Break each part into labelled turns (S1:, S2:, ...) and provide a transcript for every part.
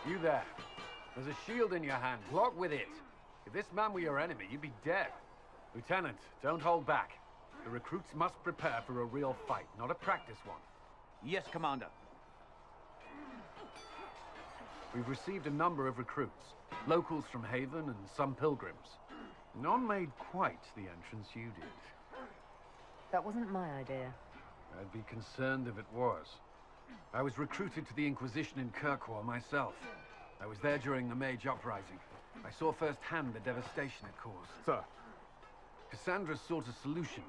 S1: You there. There's a shield in your hand. Block with it. If this man were your enemy, you'd be dead. Lieutenant, don't hold back. The recruits must prepare for a real fight, not a practice one.
S2: Yes, Commander.
S1: We've received a number of recruits. Locals from Haven and some pilgrims. None made quite the entrance you did.
S3: That wasn't my idea.
S1: I'd be concerned if it was. I was recruited to the Inquisition in Kirkwall myself. I was there during the Mage Uprising. I saw firsthand the devastation it caused.
S4: Sir.
S1: Cassandra sought a solution.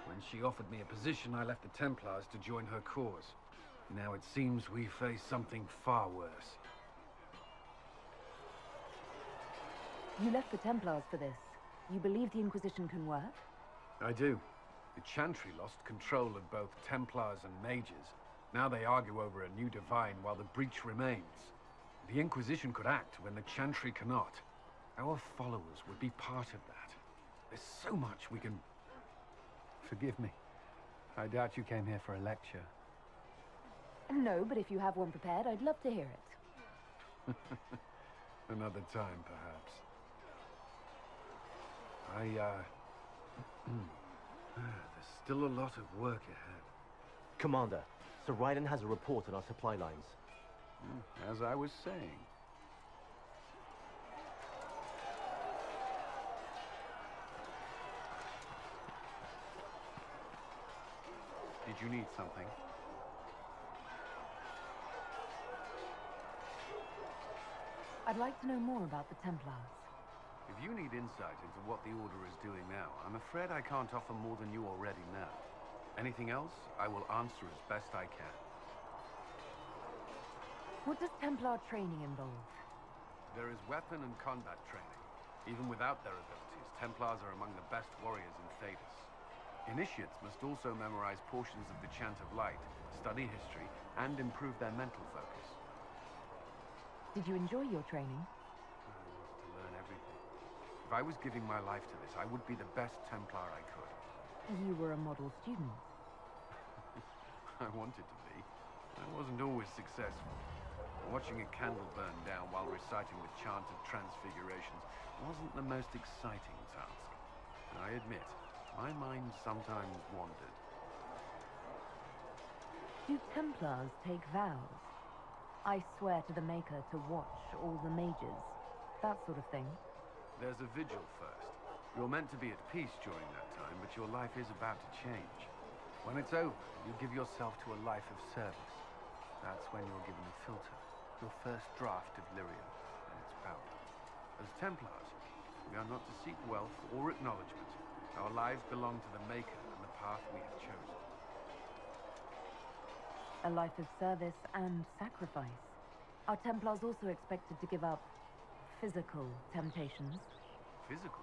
S1: When she offered me a position, I left the Templars to join her cause. Now it seems we face something far worse.
S3: You left the Templars for this. You believe the Inquisition can work?
S1: I do. The Chantry lost control of both Templars and Mages. Now they argue over a new divine while the breach remains. The Inquisition could act when the Chantry cannot. Our followers would be part of that. There's so much we can... Forgive me. I doubt you came here for a lecture.
S3: No, but if you have one prepared, I'd love to hear it.
S1: Another time, perhaps. There's still a lot of work ahead.
S5: Commander, Sir Raiden has a report on our supply lines.
S1: As I was saying. Did you need something?
S3: I'd like to know more about the Templars.
S1: If you need insight into what the Order is doing now, I'm afraid I can't offer more than you already know. Anything else, I will answer as best I can.
S3: What does Templar training involve?
S1: There is weapon and combat training. Even without their abilities, Templars are among the best warriors in Thedas. Initiates must also memorize portions of the Chant of Light, study history, and improve their mental focus.
S3: Did you enjoy your training?
S1: I wanted to learn everything. If I was giving my life to this, I would be the best Templar I could.
S3: You were a model student.
S1: I wanted to be. I wasn't always successful. Watching a candle burn down while reciting the Chant of Transfigurations wasn't the most exciting task. I admit, my mind sometimes wandered.
S3: Do Templars take vows? I swear to the Maker to watch all the mages. That sort of thing.
S1: There's a vigil first. You're meant to be at peace during that time, but your life is about to change. When it's over, you give yourself to a life of service. That's when you're given a filter, your first draft of lyrium and its power. As Templars, we are not to seek wealth or acknowledgement. Our lives belong to the Maker and the path we have chosen.
S3: A life of service and sacrifice. Are Templars also expected to give up physical temptations?
S1: Physical?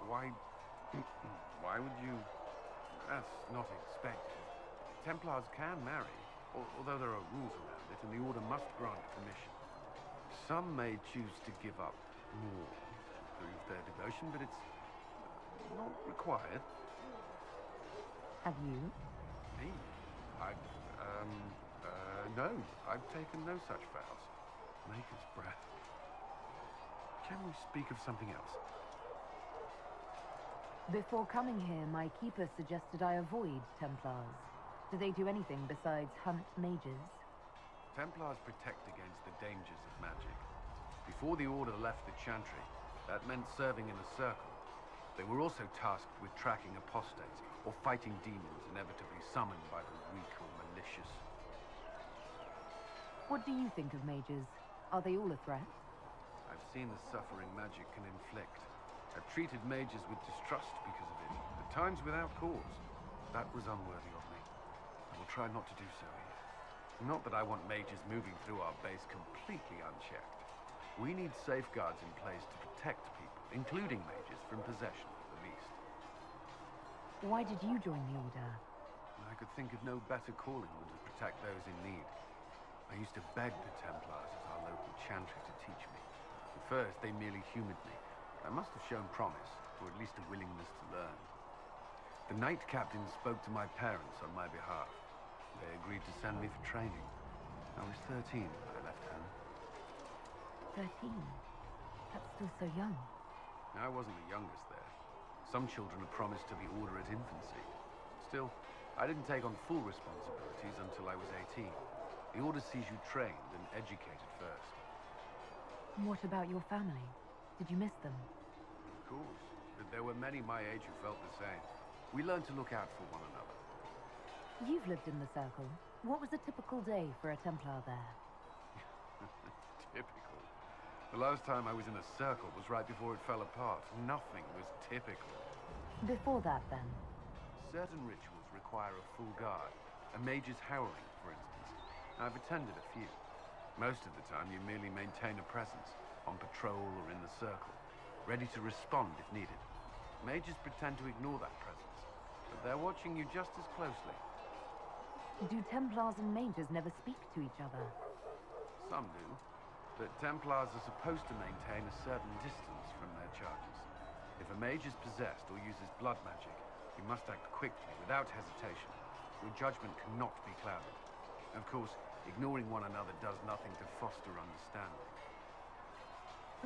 S1: Why... why would you... That's not expected. Templars can marry, although there are rules around it, and the Order must grant permission. Some may choose to give up more to prove their devotion, but it's not required.
S3: Have you?
S1: Me? No. I've taken no such vows. Maker's breath. Can we speak of something else?
S3: Before coming here, my keeper suggested I avoid Templars. Do they do anything besides hunt mages?
S1: Templars protect against the dangers of magic. Before the Order left the Chantry, that meant serving in a circle. They were also tasked with tracking apostates, or fighting demons inevitably summoned by the weak or malicious.
S3: What do you think of mages? Are they all a threat?
S1: I've seen the suffering magic can inflict. I've treated mages with distrust because of it, at times without cause. That was unworthy of me. I will try not to do so here. Not that I want mages moving through our base completely unchecked. We need safeguards in place to protect people, including mages, from possession of the beast.
S3: Why did you join the Order?
S1: I could think of no better calling than to protect those in need. I used to beg the Templars at our local Chantry to teach me. At first, they merely humored me. I must have shown promise, or at least a willingness to learn. The Knight Captain spoke to my parents on my behalf. They agreed to send me for training. I was 13 when I left home.
S3: 13. That's still so young.
S1: I wasn't the youngest there. Some children are promised to the Order at infancy. Still, I didn't take on full responsibilities until I was 18. The Order sees you trained and educated first.
S3: What about your family? Did you miss them?
S1: Of course, but there were many my age who felt the same. We learned to look out for one another.
S3: You've lived in the Circle. What was a typical day for a Templar there?
S1: Typical. The last time I was in a circle was right before it fell apart. Nothing was typical.
S3: Before that, then?
S1: Certain rituals require a full guard. A mage's howling, for instance. I've attended a few. Most of the time, you merely maintain a presence, on patrol or in the circle, ready to respond if needed. Mages pretend to ignore that presence, but they're watching you just as closely.
S3: Do Templars and mages never speak to each other?
S1: Some do, but Templars are supposed to maintain a certain distance from their charges. If a mage is possessed or uses blood magic, you must act quickly, without hesitation. Your judgment cannot be clouded. Of course, ignoring one another does nothing to foster understanding.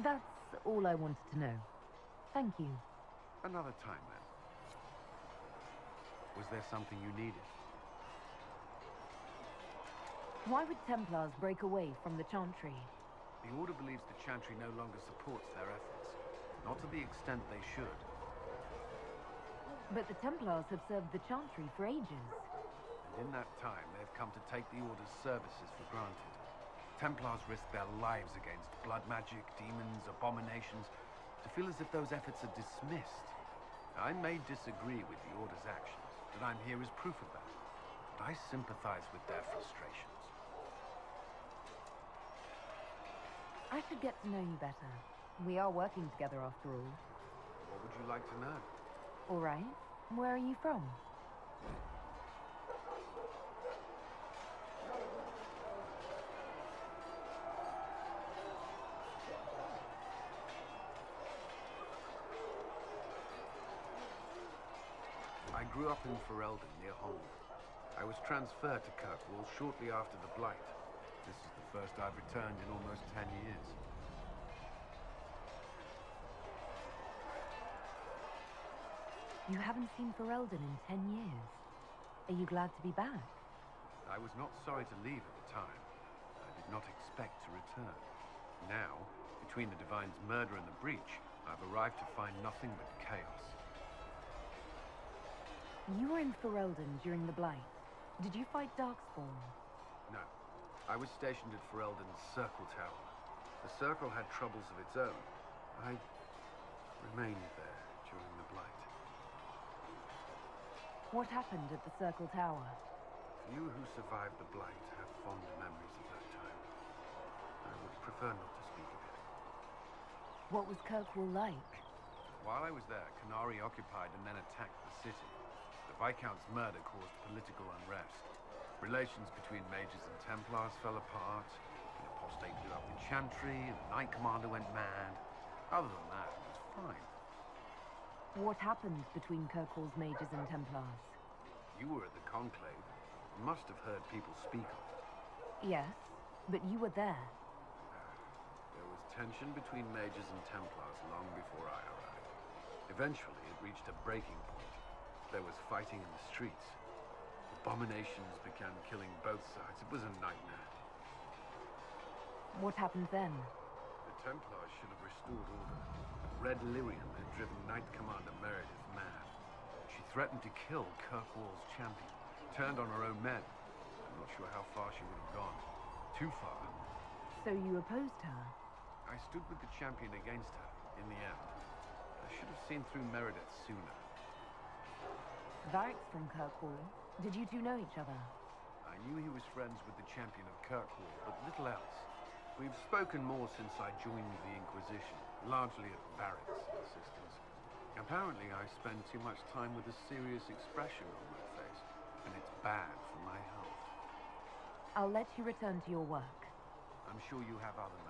S3: That's all I wanted to know. Thank you.
S1: Another time, then. Was there something you needed?
S3: Why would Templars break away from the Chantry?
S1: The Order believes the Chantry no longer supports their efforts. Not to the extent they should.
S3: But the Templars have served the Chantry for ages.
S1: And in that time, they've come to take the Order's services for granted. Templars risk their lives against blood magic, demons, abominations, to feel as if those efforts are dismissed. I may disagree with the Order's actions, but I'm here as proof of that. But I sympathize with their frustrations.
S3: I should get to know you better. We are working together after all.
S1: What would you like to know?
S3: All right. Where are you from?
S1: I grew up in Ferelden, near home. I was transferred to Kirkwall shortly after the Blight. This is the first I've returned in almost 10 years.
S3: You haven't seen Ferelden in 10 years. Are you glad to be back?
S1: I was not sorry to leave at the time. I did not expect to return. Now, between the Divine's murder and the breach, I've arrived to find nothing but chaos.
S3: You were in Ferelden during the Blight. Did you fight Darkspawn?
S1: No. I was stationed at Ferelden's Circle Tower. The Circle had troubles of its own. I remained there during the Blight.
S3: What happened at the Circle Tower?
S1: Few who survived the Blight have fond memories of that time. I would prefer not to speak of it.
S3: What was Kirkwall like?
S1: While I was there, Canary occupied and then attacked the city. The Viscount's murder caused political unrest. Relations between mages and Templars fell apart. An apostate blew up the Chantry, and the Knight Commander went mad. Other than that, it was fine.
S3: What happened between Kirkwall's mages and Templars?
S1: You were at the Conclave. You must have heard people speak of it.
S3: Yes, but you were there.
S1: There was tension between mages and Templars long before I arrived. Eventually, it reached a breaking point. There was fighting in the streets. Abominations began killing both sides. It was a nightmare.
S3: What happened then?
S1: The Templars should have restored order. Red Lyrium had driven Knight Commander Meredith mad. She threatened to kill Kirkwall's champion. Turned on her own men. I'm not sure how far she would have gone. Too far.
S3: So you opposed her?
S1: I stood with the champion against her, in the end. I should have seen through Meredith sooner.
S3: Varric's from Kirkwall. Did you two know each other?
S1: I knew he was friends with the champion of Kirkwall, but little else. We've spoken more since I joined the Inquisition, largely at Varric's insistence. Apparently, I spend too much time with a serious expression on my face, and it's bad for my health.
S3: I'll let you return to your work.
S1: I'm sure you have other